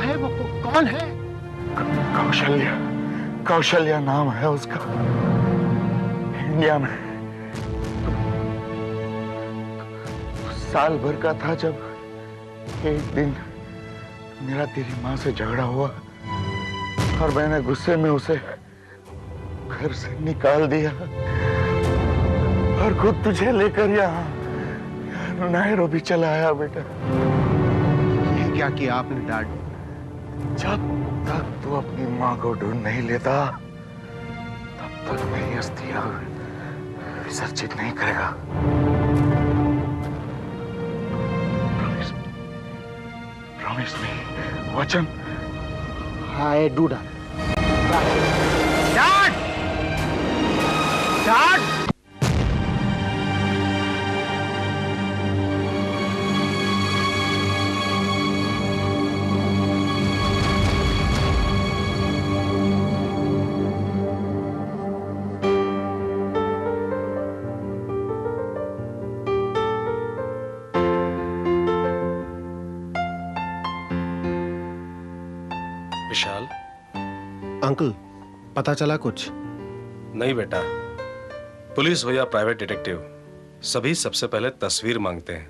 है वो? कौन है? कौशल्या, कौशल्या नाम है उसका। इंडिया में साल भर का था जब एक दिन मेरा तेरी माँ से झगड़ा हुआ और मैंने गुस्से में उसे घर से निकाल दिया और खुद तुझे लेकर यहाँ नैरोबी चला आया। बेटा, ये क्या किया आपने डैड? जब तक तू अपनी माँ को ढूंढ नहीं लेता तब तक मेरी अस्थियां विसर्जित नहीं करेगा। प्रॉमिस मी, वचन। I do dad. Dad! Dad! Vishal. Uncle, पता चला कुछ? नहीं बेटा, पुलिस हो या प्राइवेट डिटेक्टिव, सभी सबसे पहले तस्वीर मांगते हैं।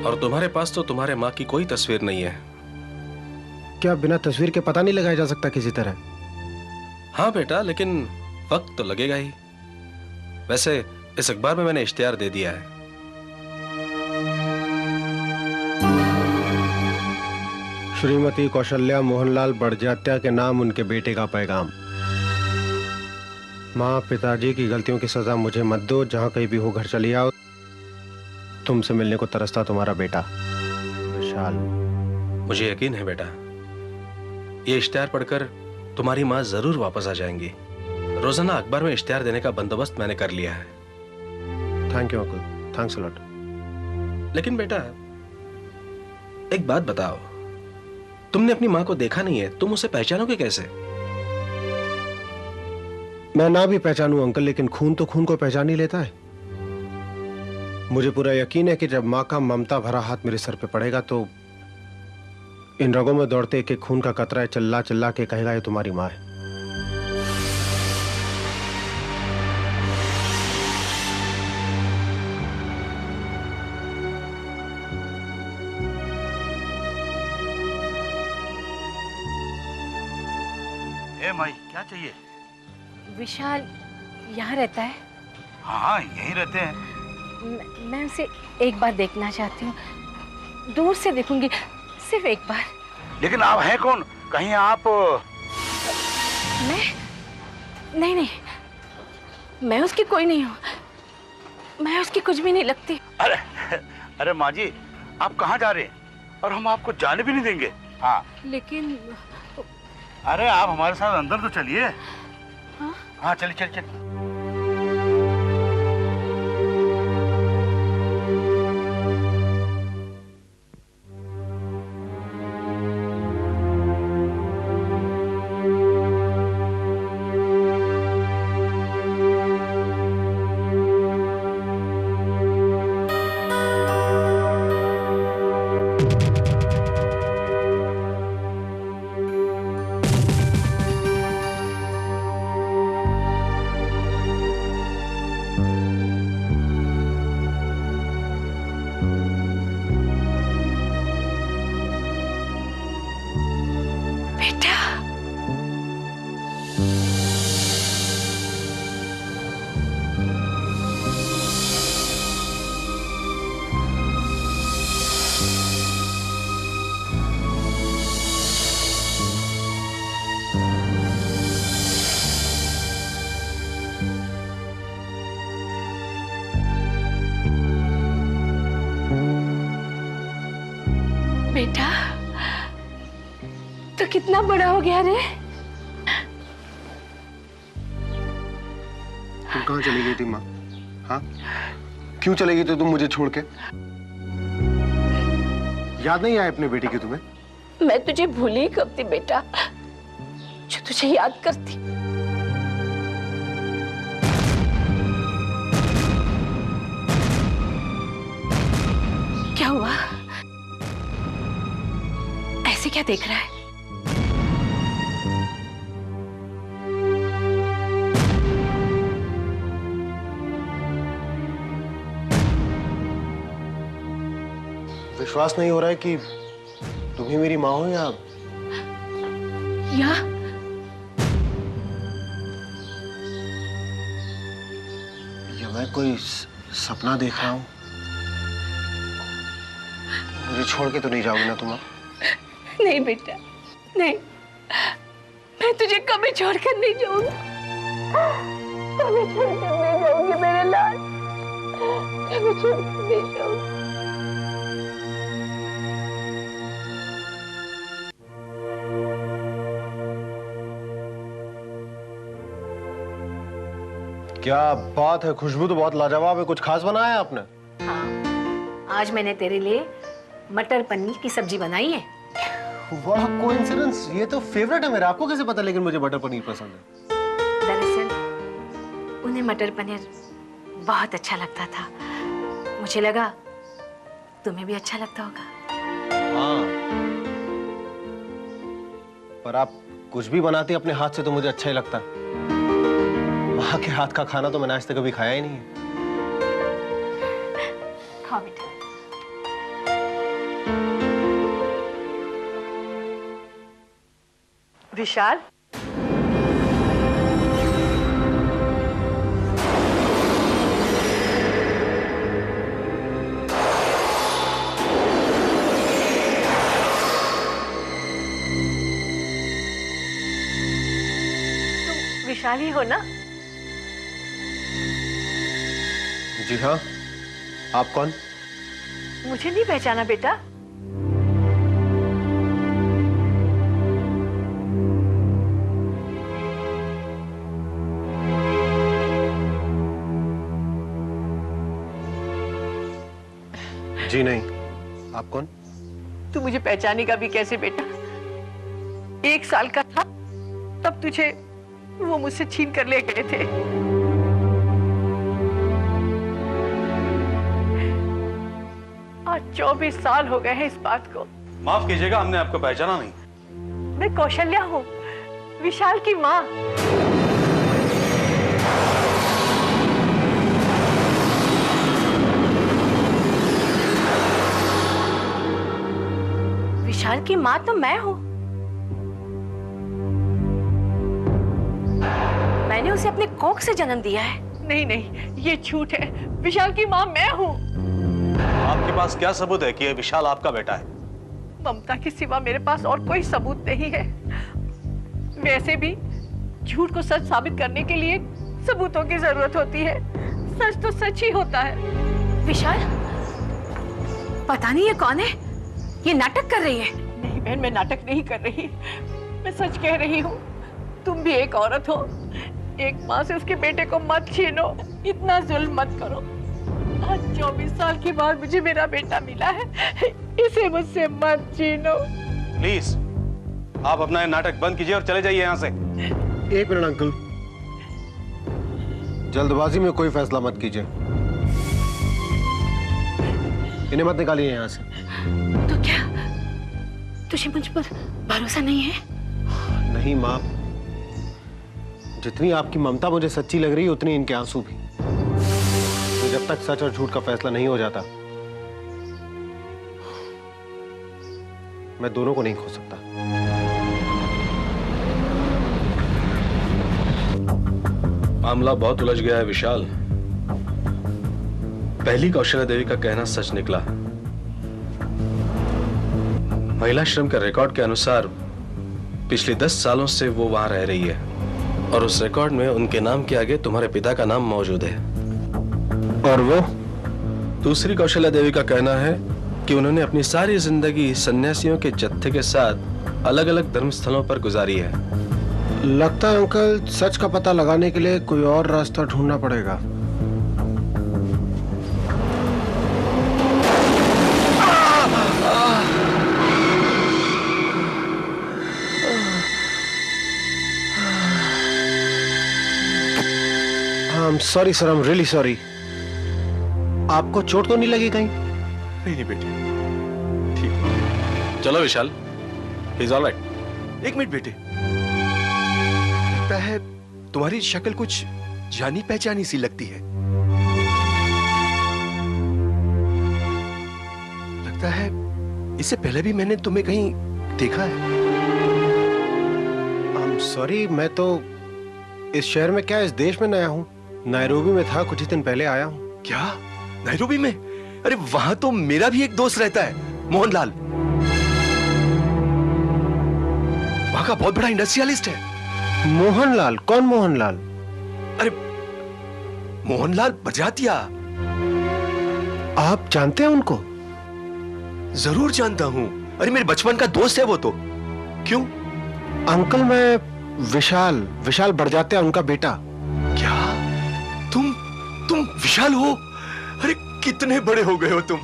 और तुम्हारे पास तो तुम्हारे माँ की कोई तस्वीर नहीं है। क्या बिना तस्वीर के पता नहीं लगाया जा सकता किसी तरह? हाँ बेटा, लेकिन वक्त तो लगेगा ही। वैसे इस अखबार में मैंने इश्तिहार दे दिया है। श्रीमती कौशल्या मोहनलाल बड़जात्या के नाम उनके बेटे का पैगाम। माँ, पिताजी की गलतियों की सजा मुझे मत दो। जहां कहीं भी हो घर चली आओ। तुमसे मिलने को तरसता तुम्हारा बेटा विशाल। मुझे यकीन है बेटा, ये इश्तिहार पढ़कर तुम्हारी माँ जरूर वापस आ जाएंगी। रोजाना अखबार में इश्तिहार देने का बंदोबस्त मैंने कर लिया है। Thank you uncle, thanks a lot. लेकिन बेटा, एक बात बताओ, तुमने अपनी माँ को देखा नहीं है, तुम उसे पहचानोगे कैसे? मैं ना भी पहचानूं अंकल, लेकिन खून तो खून को पहचान ही लेता है। मुझे पूरा यकीन है कि जब माँ का ममता भरा हाथ मेरे सर पे पड़ेगा तो इन रगों में दौड़ते एक एक खून का कतरा चिल्ला चिल्ला के कहेगा ये तुम्हारी माँ है। माई, क्या चाहिए? विशाल यहाँ रहता है? हाँ, यहीं रहते हैं। मैं उसे एक बार देखना चाहती हूँ। दूर से देखूंगी, सिर्फ एक बार। लेकिन आप हैं कौन? कहीं आप? मैं? नहीं, मैं उसकी कोई नहीं हूँ। मैं उसकी कुछ भी नहीं लगती। अरे माँ जी, आप कहाँ जा रहे हैं? और हम आपको जाने भी नहीं देंगे। हाँ, लेकिन अरे आप हमारे साथ अंदर तो चलिए। हाँ? हाँ, चलिए चलिए। बेटा, तो कितना बड़ा हो गया रे? तुम कहाँ चली गई थी माँ? हाँ, क्यों चली गई थी तुम मुझे छोड़ के? याद नहीं आया अपने बेटे की तुम्हें? मैं तुझे भूली कब थी बेटा, जो तुझे याद करती। क्या हुआ? मुझे क्या देख रहा है? विश्वास नहीं हो रहा है कि तुम ही मेरी माँ हो या मैं कोई सपना देख रहा हूँ। मुझे छोड़ के तो नहीं जाओगी ना तुम? नहीं बेटा, नहीं, मैं तुझे कभी छोड़कर नहीं जाऊंगी, कभी छोड़कर नहीं जाऊंगी मेरे लाल, कभी छोड़कर नहीं जाऊंगी। क्या बात है, खुशबू तो बहुत लाजवाब है। कुछ खास बनाया है आपने? हाँ, आज मैंने तेरे लिए मटर पनीर की सब्जी बनाई है। वाह कोइंसिडेंस, ये तो फेवरेट है मेरा। आपको कैसे पता लेकिन मुझे मटर पनीर पसंद है? दरअसल उन्हें मटर पनीर बहुत अच्छा लगता था, मुझे लगा तुम्हें भी अच्छा लगता होगा। हाँ, पर आप कुछ भी बनाती अपने हाथ से तो मुझे अच्छा ही लगता है। माँ के हाथ का खाना तो मैंने आज तक कभी खाया ही नहीं है। खाओ बेटा। विशाल, तुम विशाल ही हो ना? जी हाँ, आप कौन? मुझे नहीं पहचाना बेटा? जी नहीं, आप कौन? तू मुझे पहचानेगा भी कैसे बेटा? 1 साल का था तब तुझे वो मुझसे छीन कर ले गए थे। आज 24 साल हो गए हैं इस बात को। माफ कीजिएगा, हमने आपको पहचाना नहीं। मैं कौशल्या हूँ, विशाल की माँ। विशाल की माँ तो मैं हूँ। मैंने उसे अपने कोख से जन्म दिया है। नहीं नहीं, ये झूठ है। विशाल की माँ मैं हूँ। आपके पास क्या सबूत है कि ये विशाल आपका बेटा है? ममता के सिवा मेरे पास और कोई सबूत नहीं है। वैसे भी झूठ को सच साबित करने के लिए सबूतों की जरूरत होती है। सच तो सच ही होता है। विशाल, पता नहीं ये कौन है, ये नाटक कर रही है। नहीं बहन, मैं नाटक नहीं कर रही, मैं सच कह रही हूँ। तुम भी एक औरत हो, एक माँ से उसके बेटे को मत छीनो, इतना जुल्म मत करो। आज 24 साल के बाद मुझे मेरा बेटा मिला है, इसे मुझसे मत छीनो। प्लीज आप अपना ये नाटक बंद कीजिए और चले जाइए यहाँ से। एक मिनट अंकल, जल्दबाजी में कोई फैसला मत कीजिए। इन्हें मत निकालिए यहाँ से। तो क्या तुझे मुझ पर भरोसा नहीं है? नहीं माँ, जितनी आपकी ममता मुझे सच्ची लग रही है उतनी इनके आंसू भी। तो जब तक सच और झूठ का फैसला नहीं हो जाता मैं दोनों को नहीं खो सकता। मामला बहुत उलझ गया है विशाल। पहली कौशल्या देवी का कहना सच निकला। महिला श्रम के रिकॉर्ड के अनुसार पिछले 10 सालों से वो वहां रह रही है और उस रिकॉर्ड में उनके नाम के आगे तुम्हारे पिता का नाम मौजूद है। और वो दूसरी कौशल्या देवी का कहना है कि उन्होंने अपनी सारी जिंदगी सन्यासियों के जत्थे के साथ अलग अलग धर्मस्थलों पर गुजारी है। लगता है अंकल सच का पता लगाने के लिए कोई और रास्ता ढूंढना पड़ेगा। Sorry sir, I am really sorry. आपको चोट तो नहीं लगी कहीं? नहीं बेटे, चलो विशाल, इज ऑल राइट। एक मिनट बेटे, लगता है तुम्हारी शक्ल कुछ जानी पहचानी सी लगती है। लगता है इससे पहले भी मैंने तुम्हें कहीं देखा है। सॉरी, मैं तो इस शहर में क्या, इस देश में नया हूँ। नायरोबी में था, कुछ ही दिन पहले आया हूँ। क्या नायरोबी में? अरे वहां तो मेरा भी एक दोस्त रहता है, मोहनलाल। वहां का बहुत बड़ा इंडस्ट्रियलिस्ट है। मोहनलाल? कौन मोहनलाल? अरे मोहनलाल बजातिया। आप जानते हैं उनको? जरूर जानता हूं। अरे मेरे बचपन का दोस्त है वो तो। क्यों? अंकल, मैं विशाल बड़जात्या, उनका बेटा। क्या तुम विशाल हो? अरे कितने बड़े हो गए हो तुम।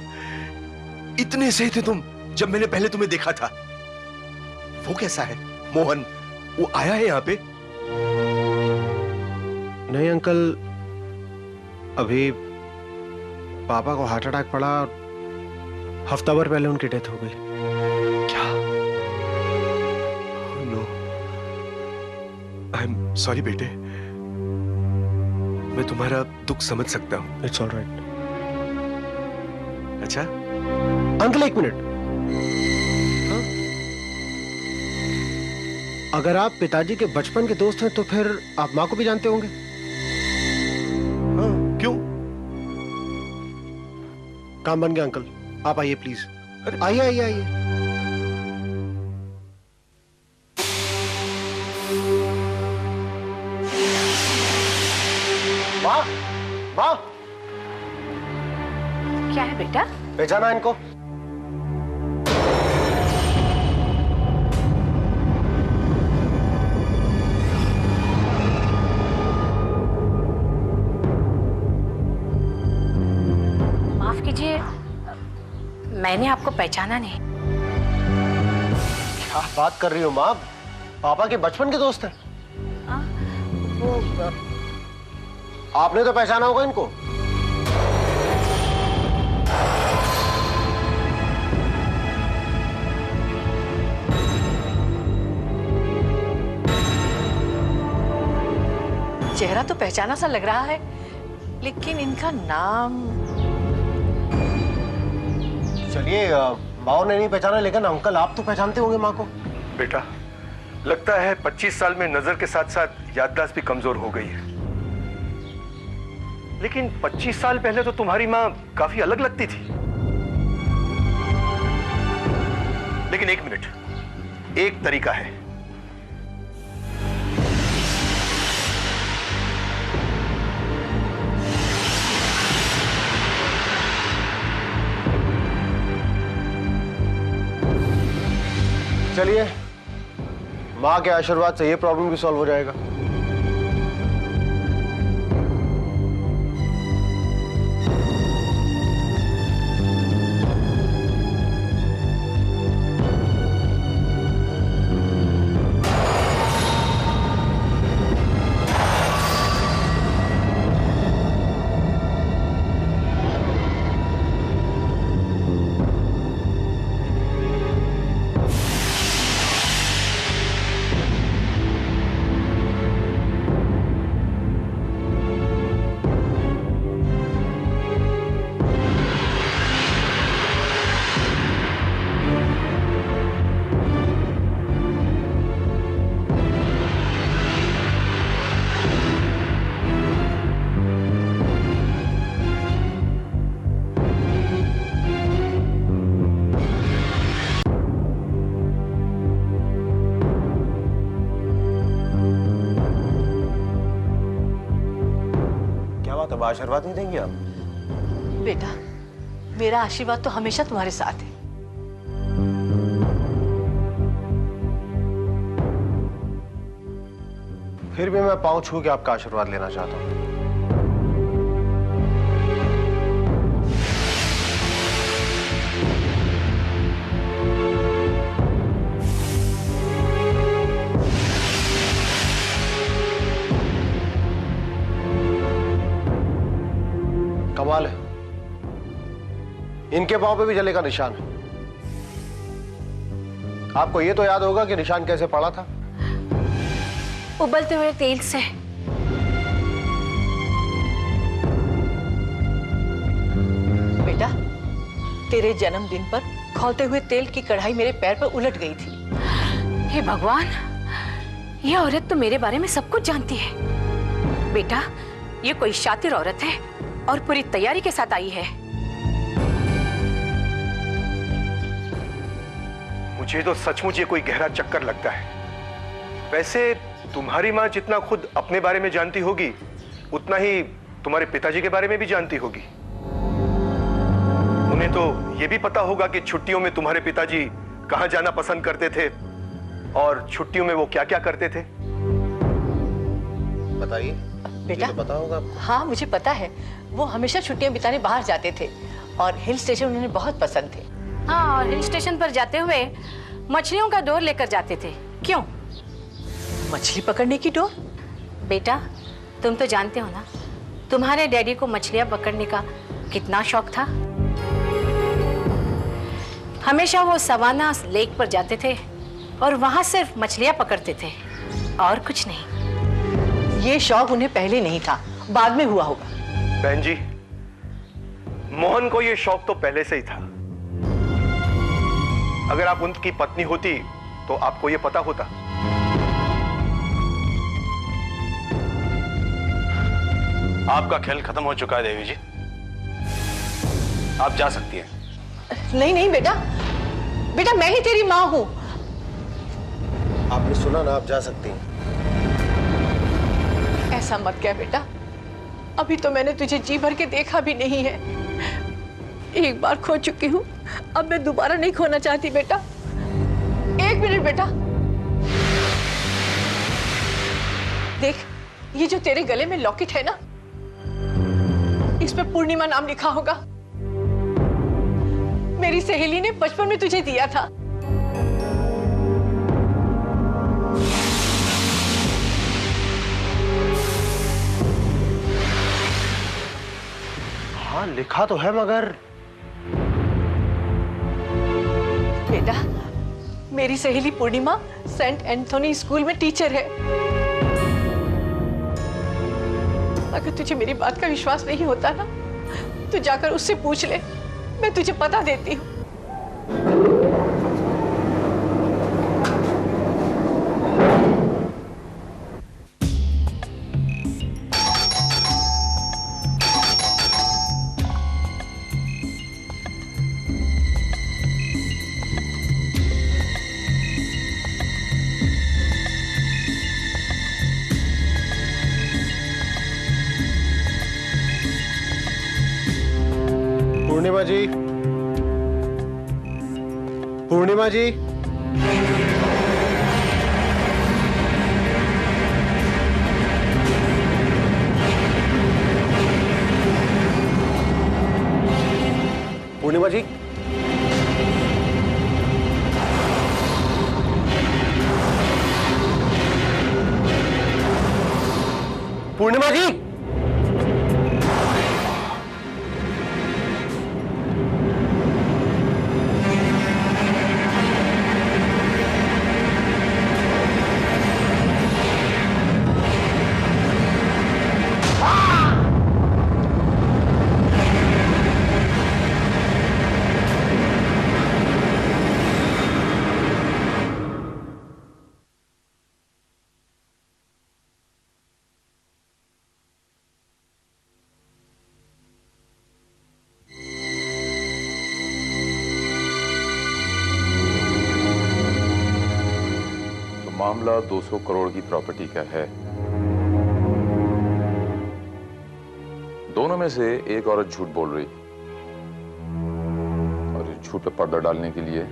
इतने सही थे तुम जब मैंने पहले तुम्हें देखा था। वो कैसा है मोहन? वो आया है यहाँ पे? नहीं अंकल, अभी पापा को हार्ट अटैक पड़ा, हफ्ता भर पहले उनकी डेथ हो गई। क्या? नो, आई एम सॉरी बेटे। मैं तुम्हारा दुख समझ सकता हूं। It's all right. अच्छा अंकल, एक मिनट। अगर आप पिताजी के बचपन के दोस्त हैं तो फिर आप माँ को भी जानते होंगे। हाँ, क्यों? काम बन गया अंकल, आप आइए प्लीज। अरे आइए आइए आइए। माँ, माँ, क्या है बेटा? पहचाना इनको? माफ कीजिए, मैंने आपको पहचाना नहीं। क्या बात कर रही हो माँ? पापा के बचपन के दोस्त हैं। वो आपने तो पहचाना होगा इनको। चेहरा तो पहचाना सा लग रहा है, लेकिन इनका नाम। चलिए, माँ ने नहीं पहचाना, लेकिन अंकल आप तो पहचानते होंगे माँ को। बेटा, लगता है 25 साल में नजर के साथ साथ याददाश्त भी कमजोर हो गई है। लेकिन 25 साल पहले तो तुम्हारी माँ काफी अलग लगती थी। लेकिन एक मिनट, एक तरीका है। चलिए, माँ के आशीर्वाद से ये प्रॉब्लम भी सॉल्व हो जाएगा। तब आशीर्वाद नहीं देंगे आप? बेटा, मेरा आशीर्वाद तो हमेशा तुम्हारे साथ है। फिर भी मैं पांव छू के आपका आशीर्वाद लेना चाहता हूं। कमाल है, इनके पांव पे भी जले का निशान है। आपको ये तो याद होगा कि निशान कैसे पड़ा था? उबलते हुए तेल से। बेटा, तेरे जन्मदिन पर खौलते हुए तेल की कढ़ाई मेरे पैर पर उलट गई थी। हे भगवान, ये औरत तो मेरे बारे में सब कुछ जानती है। बेटा, ये कोई शातिर औरत है और पूरी तैयारी के साथ आई है। मुझे तो सचमुच ये कोई गहरा चक्कर लगता है। वैसे तुम्हारी माँ जितना खुद अपने बारे में जानती होगी, उतना ही तुम्हारे पिताजी के बारे में भी जानती होगी। उन्हें तो ये भी पता होगा कि छुट्टियों में तुम्हारे पिताजी कहाँ जाना पसंद करते थे और छुट्टियों में वो क्या क्या करते थे। बताइए। बेटा, तो पता होगा आपको? हाँ, मुझे पता है। वो हमेशा छुट्टियां बिताने बाहर जाते थे और हिल स्टेशन उन्हें बहुत पसंद थे। हाँ, और हिल स्टेशन पर जाते हुए मछलियों का डोर लेकर जाते थे। क्यों? मछली पकड़ने की डोर? बेटा, तुम तो जानते हो ना, तुम्हारे डैडी को मछलियां पकड़ने का कितना शौक था। हमेशा वो सवाना लेक पर जाते थे और वहां सिर्फ मछलियां पकड़ते थे और कुछ नहीं। ये शौक उन्हें पहले नहीं था, बाद में हुआ होगा। बहन जी, मोहन को ये शौक तो पहले से ही था। अगर आप उनकी पत्नी होती तो आपको ये पता होता। आपका खेल खत्म हो चुका है देवी जी, आप जा सकती हैं। नहीं नहीं बेटा, बेटा मैं ही तेरी माँ हूँ। आपने सुना ना, आप जा सकती हैं। ऐसा मत कह बेटा, अभी तो मैंने तुझे जी भर के देखा भी नहीं है। एक बार खो चुकी हूँ, अब मैं दोबारा नहीं खोना चाहती बेटा। एक मिनट बेटा, देख ये जो तेरे गले में लॉकेट है ना, इस पे पूर्णिमा नाम लिखा होगा। मेरी सहेली ने बचपन में तुझे दिया था। हाँ, लिखा तो है, मगर बेटा, मेरी सहेली पूर्णिमा सेंट एंथोनी स्कूल में टीचर है। अगर तुझे मेरी बात का विश्वास नहीं होता ना, तो जाकर उससे पूछ ले, मैं तुझे पता देती हूँ। पूर्णिमा जी, पूर्णिमा जी, पूर्णिमा जी, पूर्णिमा जी। मामला 200 करोड़ की प्रॉपर्टी का है। दोनों में से एक औरत झूठ बोल रही और इस झूठ पे पर्दा डालने के लिए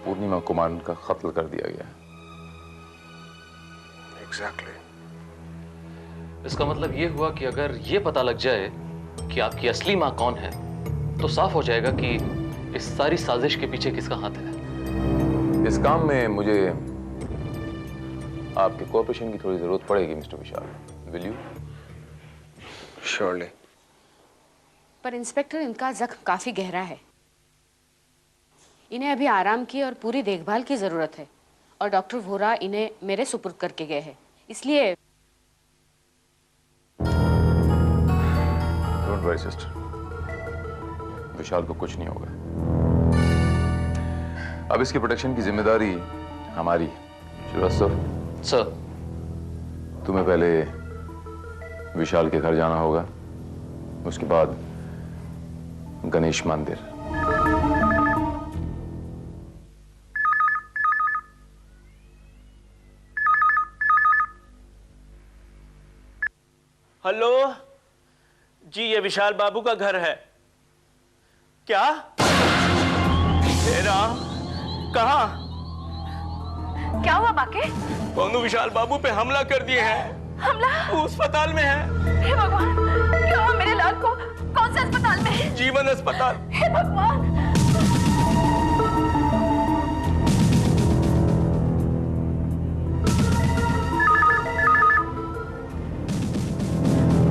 पूर्णिमा कुमार का कत्ल कर दिया गया। एग्जैक्टली। इसका मतलब ये हुआ कि अगर ये पता लग जाए कि आपकी असली मां कौन है, तो साफ हो जाएगा कि इस सारी साजिश के पीछे किसका हाथ है। इस काम में मुझे आपके कोऑपरेशन की थोड़ी जरूरत पड़ेगी mister Vishal. Will you? Surely. पर इंस्पेक्टर, इनका जख्म काफी गहरा है। इन्हें अभी आराम की और पूरी देखभाल की जरूरत है और डॉक्टर वोरा इन्हें मेरे सुपुर्द करके गए हैं, इसलिए। डोंट वरी सिस्टर, विशाल को कुछ नहीं होगा। अब इसकी प्रोटेक्शन की जिम्मेदारी हमारी। श्रीवास्तव सर, तुम्हें पहले विशाल के घर जाना होगा, उसके बाद गणेश मंदिर। हेलो जी, ये विशाल बाबू का घर है क्या? हे राम, कहाँ? क्या हुआ बाके? कौन विशाल बाबू पे हमला कर दिए हैं। हमला? वो अस्पताल में है। हे भगवान, क्या हुआ मेरे लाल को? कौन से अस्पताल में है? जीवन अस्पताल। हे भगवान।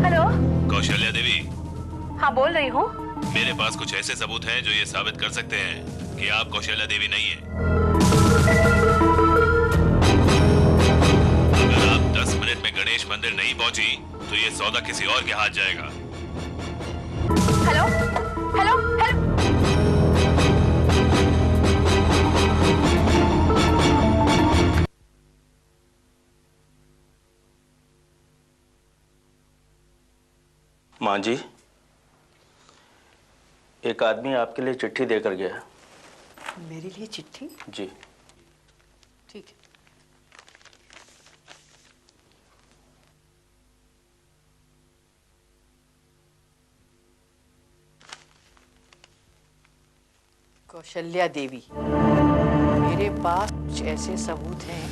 हेलो, कौशल्या देवी। हाँ बोल रही हूँ। मेरे पास कुछ ऐसे सबूत हैं जो ये साबित कर सकते हैं कि आप कौशल्या देवी नहीं हैं। अगर आप 10 मिनट में गणेश मंदिर नहीं पहुंची तो ये सौदा किसी और के हाथ जाएगा। Hello hello hello. माँ जी, एक आदमी आपके लिए चिट्ठी देकर गया। मेरे लिए चिट्ठी? जी। ठीक है। कौशल्या देवी, मेरे पास कुछ ऐसे सबूत हैं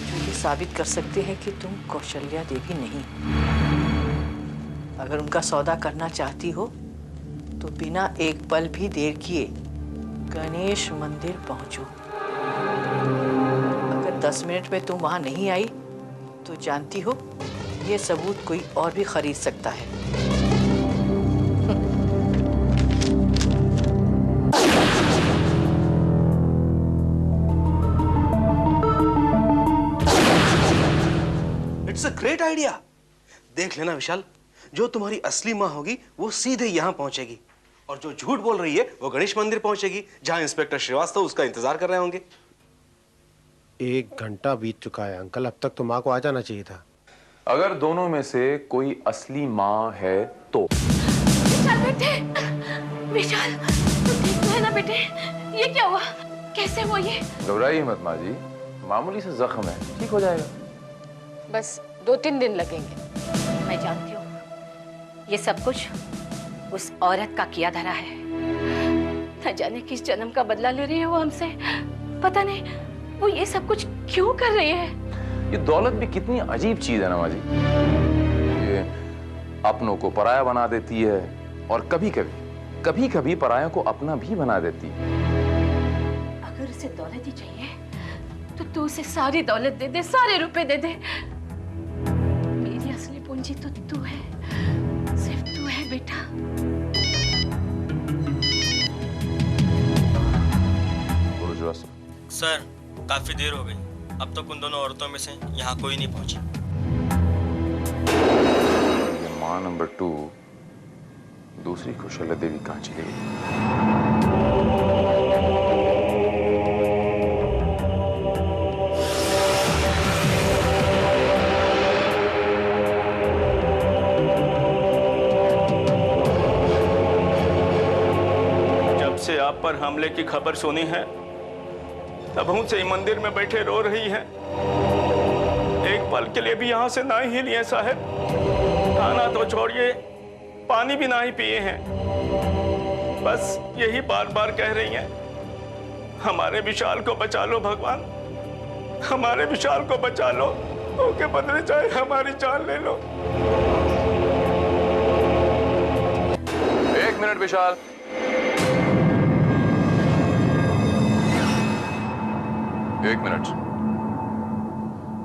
जो ये साबित कर सकते हैं कि तुम कौशल्या देवी नहीं। अगर उनका सौदा करना चाहती हो तो बिना एक पल भी देर किए गणेश मंदिर पहुंचो। अगर 10 मिनट में तुम वहां नहीं आई तो जानती हो ये सबूत कोई और भी खरीद सकता है। It's a great idea. देख लेना विशाल, जो तुम्हारी असली माँ होगी वो सीधे यहाँ पहुंचेगी और जो झूठ बोल रही है वो गणेश मंदिर पहुंचेगी जहां इंस्पेक्टर श्रीवास्तव उसका इंतजार कर रहे होंगे। 1 घंटा बीत चुका है अंकल, अब तक तो माँ को आ जाना चाहिए था। अगर दोनों में से कोई असली माँ है तो। विशाल बेटे, विशाल तुम ठीक तो है ना बेटे? ये क्या हुआ? कैसे हुआ ये? घबराइए मत माँ जी, मामूली से जख्म है, ठीक हो जाएगा। बस 2-3 दिन लगेंगे। मैं जानती हूँ ये सब कुछ उस औरत का किया धरा है। न जाने किस जन्म का बदला ले रही है वो हमसे। पता नहीं वो ये सब कुछ क्यों कर रही है। ये दौलत भी कितनी अजीब चीज है ना माँ जी। ये अपनों को पराया बना देती है और कभी कभी पराया को अपना भी बना देती है। अगर उसे दौलत ही चाहिए तो तू उसे सारी दौलत दे दे, सारे रुपए दे दे। मेरी असली पूंजी तो तू है, सिर्फ तू है बेटा। सर, काफी देर हो गई, अब तक उन दोनों औरतों में से यहाँ कोई नहीं पहुंची। माँ नंबर 2 दूसरी कौशल्या देवी कहाँ चली गई? जब से आप पर हमले की खबर सुनी है तब उनसे मंदिर में बैठे रो रही हैं। एक पल के लिए भी यहाँ से ना ही लिए साहब। खाना तो छोड़िए, पानी भी ना ही पिए हैं। बस यही बार बार कह रही हैं, हमारे विशाल को बचा लो भगवान, हमारे विशाल को बचा लो, उनके बदले चाहे हमारी जान ले लो। 1 मिनट विशाल। एक मिनट।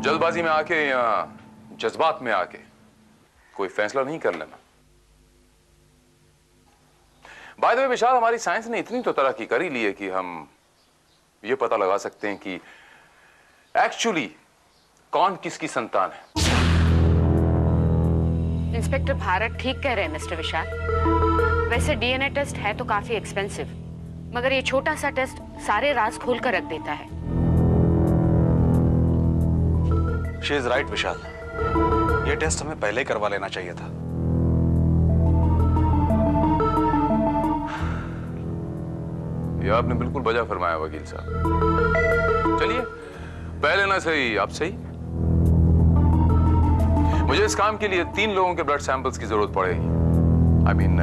जल्दबाजी में आके या जज्बात में आके कोई फैसला नहीं कर लेना। बाय द वे विशाल, हमारी साइंस ने इतनी तो तरक्की कर ही ली है कि हम ये पता लगा सकते हैं कि एक्चुअली कौन किसकी संतान है। इंस्पेक्टर भारत ठीक कह रहे हैं मिस्टर विशाल। वैसे डीएनए टेस्ट है तो काफी एक्सपेंसिव, मगर ये छोटा सा टेस्ट सारे राज खोल कर रख देता है। शी इज राइट विशाल, ये टेस्ट हमें पहले ही करवा लेना चाहिए था। ये आपने बिल्कुल बजा फरमाया वकील साहब। चलिए, पहले ना सही आप सही। मुझे इस काम के लिए 3 लोगों के ब्लड सैंपल्स की जरूरत पड़ेगी। आई मीन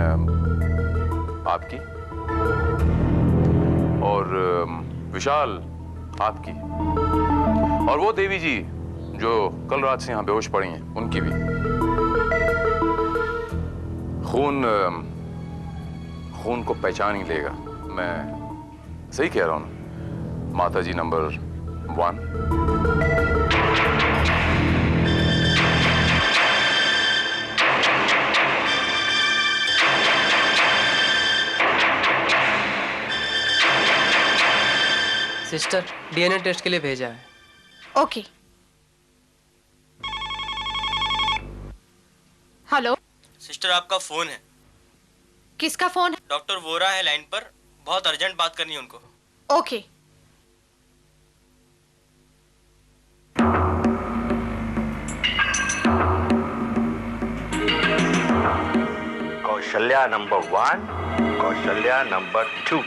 आपकी और विशाल आपकी, और वो देवी जी जो कल रात से यहां बेहोश पड़ी हैं उनकी भी। खून को पहचान ही लेगा। मैं सही कह रहा हूं ना माता जी नंबर 1? सिस्टर, डीएनए टेस्ट के लिए भेजा है। ओके। हेलो सिस्टर, आपका फोन है। किसका फोन है? डॉक्टर वोरा है लाइन पर, बहुत अर्जेंट बात करनी है उनको। Okay. Kaushalya number 1, Kaushalya number 2।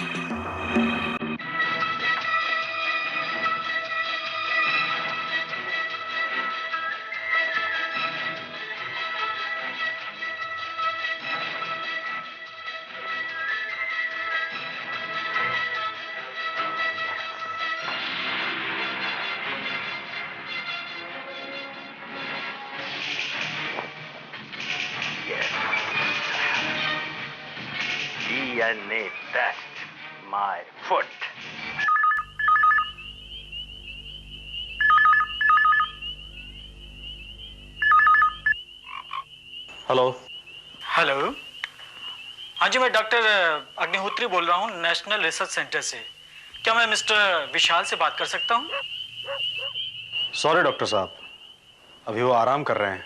DNA test, my foot. Hello. Hello. हाँ जी, मैं डॉक्टर अग्निहोत्री बोल रहा हूँ, नेशनल रिसर्च सेंटर से। क्या मैं मिस्टर विशाल से बात कर सकता हूँ? सॉरी डॉक्टर साहब, अभी वो आराम कर रहे हैं।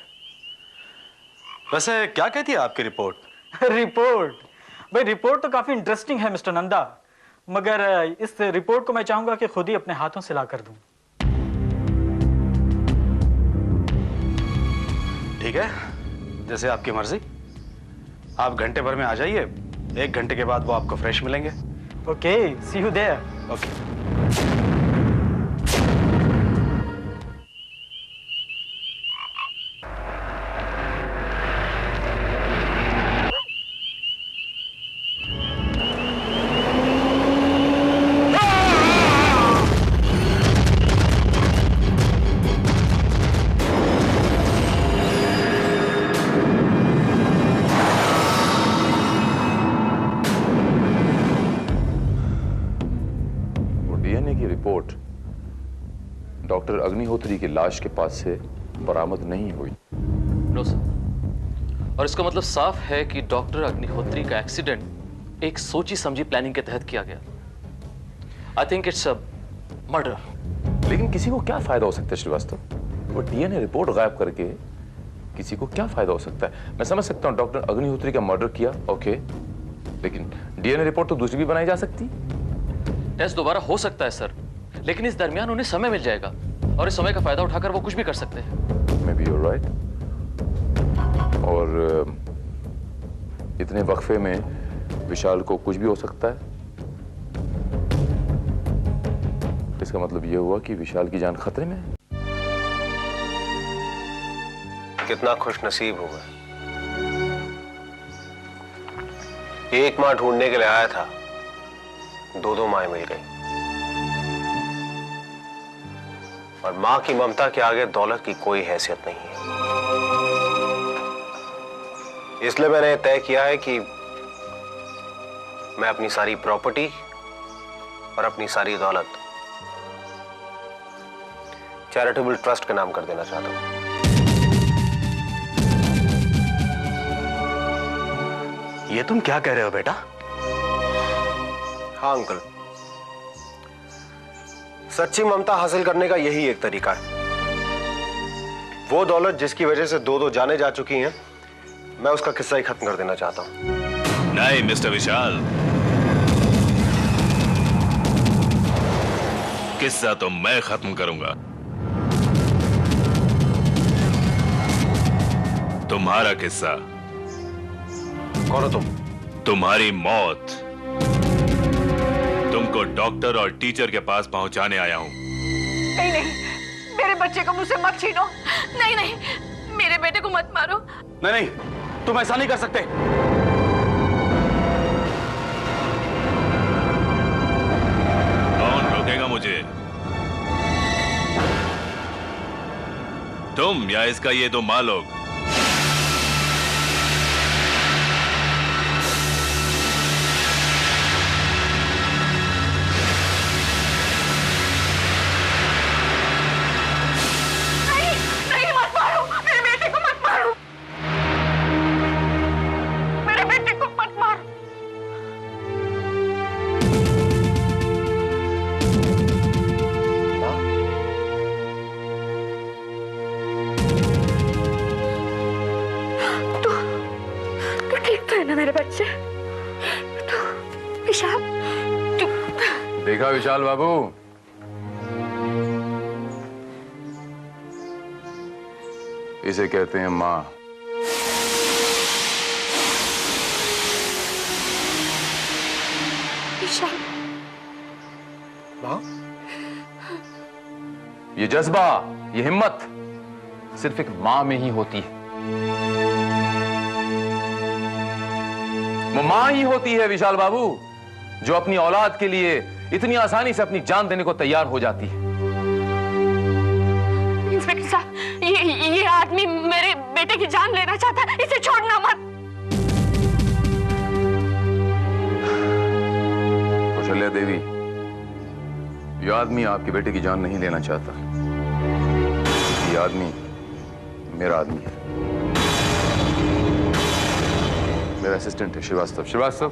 वैसे क्या कहती है आपकी रिपोर्ट? रिपोर्ट? भाई रिपोर्ट तो काफी इंटरेस्टिंग है मिस्टर नंदा, मगर इस रिपोर्ट को मैं चाहूंगा कि खुद ही अपने हाथों से ला कर दूं। ठीक है, जैसे आपकी मर्जी। आप घंटे भर में आ जाइए, 1 घंटे के बाद वो आपको फ्रेश मिलेंगे। Okay, see you there. Okay. Doctor Agnihotri की लाश के पास से बरामद नहीं हुई। नो सर, और इसका मतलब साफ है कि डॉक्टर अग्निहोत्री का एक्सीडेंट एक सोची समझी प्लानिंग के तहत किया गया। I think it's a murder. लेकिन किसी को क्या फायदा हो सकता है श्रीवास्तव? वो डीएनए रिपोर्ट गायब करके किसी को क्या फायदा हो सकता है? मैं समझ सकता हूँ डॉक्टर अग्निहोत्री का मर्डर किया, ओके, लेकिन डीएनए रिपोर्ट तो दूसरी भी बनाई जा सकती। टेस्ट दोबारा हो सकता है सर, लेकिन इस दरमियान उन्हें समय मिल जाएगा और इस समय का फायदा उठाकर वो कुछ भी कर सकते हैं। Maybe you are right. और इतने वक्फे में विशाल को कुछ भी हो सकता है। इसका मतलब यह हुआ कि विशाल की जान खतरे में है। कितना खुशनसीब हूं मैं। एक मां ढूंढने के लिए आया था, 2 माएं मिल गई। और मां की ममता के आगे दौलत की कोई हैसियत नहीं है। इसलिए मैंने तय किया है कि मैं अपनी सारी प्रॉपर्टी और अपनी सारी दौलत चैरिटेबल ट्रस्ट के नाम कर देना चाहता हूं। ये तुम क्या कह रहे हो बेटा? हाँ अंकल, सच्ची ममता हासिल करने का यही एक तरीका है। वो दौलत जिसकी वजह से दो जाने जा चुकी हैं, मैं उसका किस्सा ही खत्म कर देना चाहता हूं। नहीं मिस्टर विशाल, किस्सा तो मैं खत्म करूंगा। तुम्हारा किस्सा। कौन हो तुम? तुम्हारी मौत। तुमको डॉक्टर और टीचर के पास पहुंचाने आया हूं। नहीं नहीं, मेरे बच्चे को मुझसे मत छीनो। नहीं नहीं, मेरे बेटे को मत मारो। नहीं नहीं, तुम ऐसा नहीं कर सकते। कौन रोकेगा मुझे? तुम या इसका ये दो माँ लोग? मेरे बच्चे, तो विशाल, तू देखा विशाल बाबू, इसे कहते हैं मां। विशाल, मां? ये जज्बा, ये हिम्मत सिर्फ एक मां में ही होती है। वो मां ही होती है विशाल बाबू, जो अपनी औलाद के लिए इतनी आसानी से अपनी जान देने को तैयार हो जाती है। इंस्पेक्टर साहब, ये आदमी मेरे बेटे की जान लेना चाहता है, इसे छोड़ना मत। कौशल्या देवी, ये आदमी आपके बेटे की जान नहीं लेना चाहता। ये आदमी मेरा आदमी है, मेरा असिस्टेंट है श्रीवास्तव। श्रीवास्तव,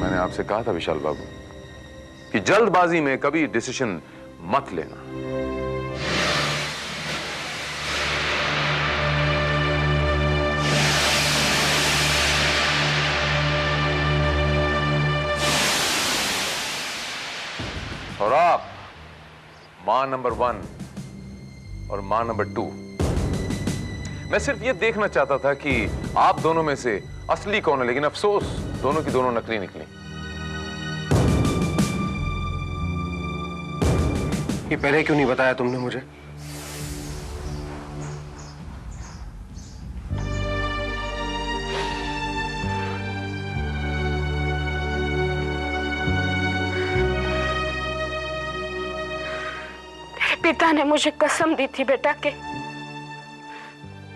मैंने आपसे कहा था विशाल बाबू कि जल्दबाजी में कभी डिसीजन मत लेना। और आप मां नंबर 1 और मां नंबर 2, मैं सिर्फ ये देखना चाहता था कि आप दोनों में से असली कौन है, लेकिन अफसोस दोनों की दोनों नकली निकली। ये पहले क्यों नहीं बताया तुमने मुझे? तेरे पिता ने मुझे कसम दी थी बेटा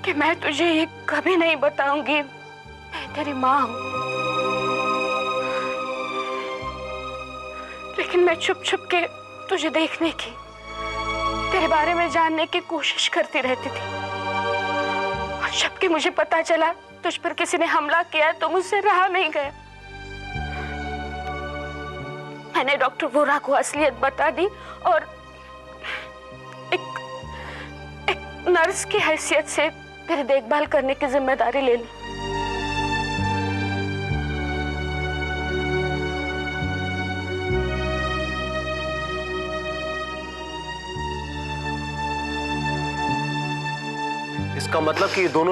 कि मैं तुझे ये कभी नहीं बताऊंगी मैं तेरी मां हूं, लेकिन मैं छुप छुप के तुझे देखने की, तेरे बारे में जानने की कोशिश करती रहती थी। और जबकि मुझे पता चला तुझ पर किसी ने हमला किया तो मुझसे रहा नहीं गया। मैंने डॉक्टर वोरा को असलियत बता दी और एक नर्स की हैसियत से तेरी देखभाल करने की जिम्मेदारी ले ली। इसका मतलब कि ये दोनों